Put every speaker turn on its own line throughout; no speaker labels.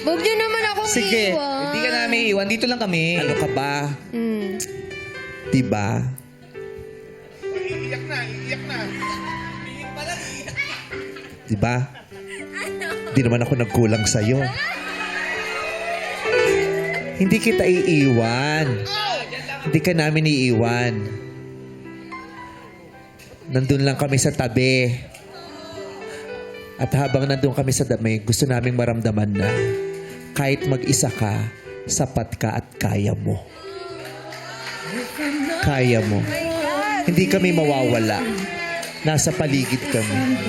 Huwag niyo naman akong
Sige.
iiwan.
Hindi ka namin iwan. Dito lang kami.
Ano ka ba?
Hmm.
Diba?
Iiyak na, iiyak na.
Diba? Di naman ako nagkulang sa'yo. Hindi kita iiwan. Hindi ka namin iiwan. Nandun lang kami sa tabi. At habang nandun kami sa tabi, gusto naming maramdaman na kahit mag-isa ka, sapat ka at kaya mo. Kaya mo. Hindi kami mawawala. Nasa paligid kami.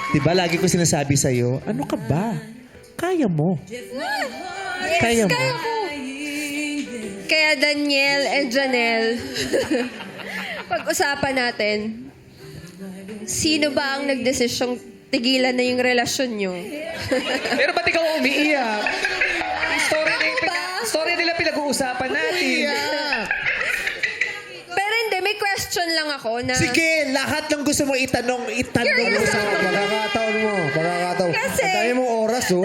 Diba, lagi ko sinasabi sa'yo, ano ka ba? Kaya mo. Kaya mo.
Kaya ko. Kaya Daniel and Janelle, pag-usapan natin, sino ba ang nagdesisyong tigilan na yung relasyon nyo?
Pero ba't ikaw umiiyak? Story nila pinag-uusapan natin.
Pero hindi, may question lang ako na...
Sige, lahat ng gusto mo itanong mo sa
Pagkakataon mo. Pagkakataon.
Kasi-
Ang dami mong oras, oh.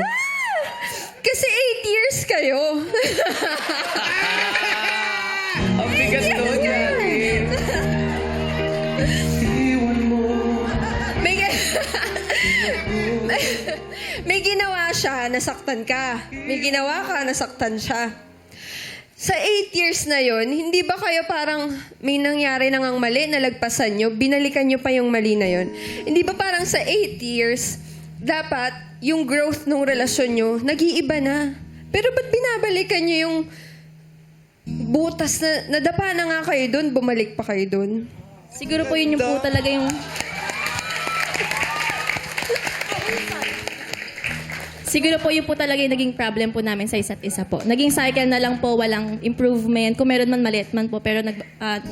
Kasi 8 years kayo.
Ang bigat doon yan.
may, may ginawa siya, nasaktan ka. May ginawa ka, nasaktan siya. Sa 8 years na yon, hindi ba kayo parang may nangyari nang ang mali, nalagpasan nyo, binalikan nyo pa yung mali na yon? Hindi ba parang sa 8 years, dapat yung growth ng relasyon nyo, nag-iiba na? Pero ba't binabalikan nyo yung butas na nadapa na nga kayo doon, bumalik pa kayo doon?
Siguro po yun yung po talaga yung... Siguro po yun po talaga yung naging problem po namin sa isa't isa po. Naging cycle na lang po, walang improvement. Kung meron man maliit man po, pero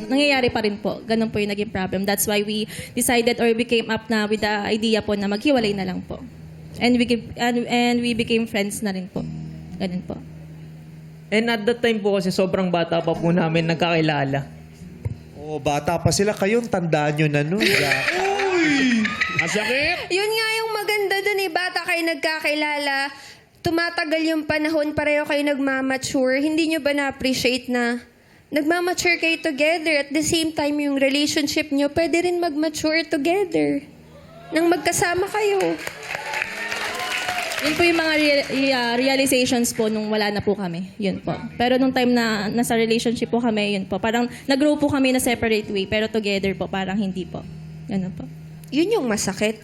nangyayari pa rin po. Ganun po yung naging problem. That's why we decided or we came up na with the idea po na maghiwalay na lang po. And we became friends na rin po. Ganun po.
And at that time po kasi sobrang bata pa po namin nagkakilala.
Oh, bata pa sila. Kayong tandaan nyo na nun.
Masakit!
Yun nga yung maganda dun eh. Bata kayo nagkakilala, tumatagal yung panahon, pareho kayo nagmamature. Hindi nyo ba na-appreciate na nagmamature kayo together? At the same time, yung relationship nyo, pwede rin mag-mature together. Nang magkasama kayo.
Yun po yung mga realizations po nung wala na po kami. Yun po. Pero nung time na nasa relationship po kami, yun po. Parang nag-grow po kami na separate way, pero together po, parang hindi po. Ganun po.
Yun yung masakit.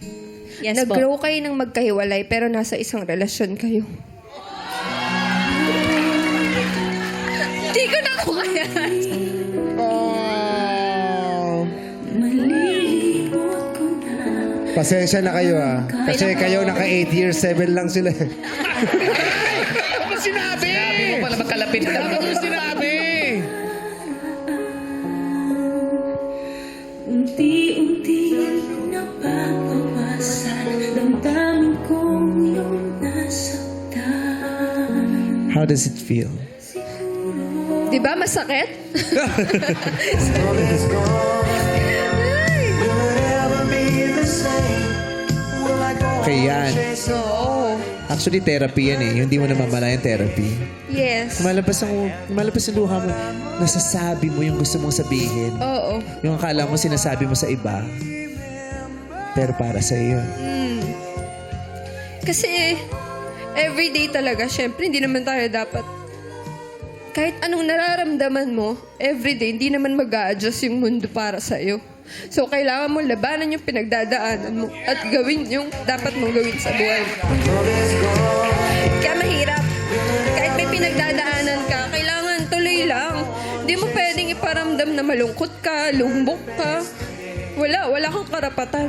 Yes
Nag-grow
po.
kayo ng magkahiwalay, pero nasa isang relasyon kayo. Hindi ko na ako kaya.
Pasensya na kayo, ah. Kasi kayo naka 8 years, 7 lang sila.
Ano sinabi? Sinabi mo pala magkalapit ka. Ano sinabi?
Unti-unti napapawasan damdamin kong iyong nasaktan.
How does it feel?
Di ba masakit?
Kaya yan.
Oo.
Actually, therapy yan eh. Yung hindi mo namamalayan therapy.
Yes.
Lumalabas ang luha mo. Nasasabi mo yung gusto mong sabihin.
Oo.
Yung akala mo sinasabi mo sa iba. Pero para sa iyo.
Kasi, everyday talaga, syempre, hindi naman tayo dapat, kahit anong nararamdaman mo, everyday, hindi naman mag-a-adjust yung mundo para sa'yo. So, kailangan mo labanan yung pinagdadaanan mo at gawin yung dapat mong gawin sa buhay. Kaya mahirap. Kahit may pinagdadaanan ka, kailangan tuloy lang. Hindi mo pwedeng iparamdam na malungkot ka, lumbok ka. Wala kang karapatan.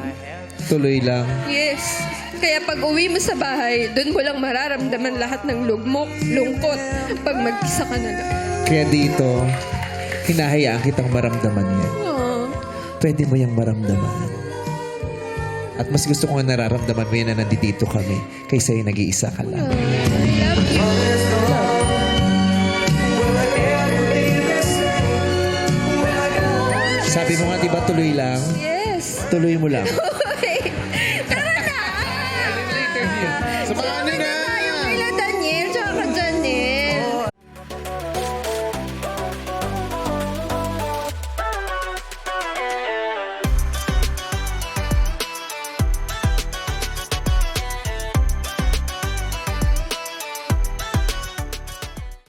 Tuloy lang.
Yes. Kaya pag uwi mo sa bahay, doon mo lang mararamdaman lahat ng lugmok, lungkot, pag mag-isa ka na lang.
Kaya dito, hinahayaan kitang maramdaman yan.
Aww.
Pwede mo yung maramdaman. At mas gusto ko nga nararamdaman mo yan na nandito kami kaysa yung nag-iisa ka lang.
I love you.
Sabi mo nga, di ba, tuloy lang?
Yes.
Tuloy mo lang.
Tara na!
interview. Samahan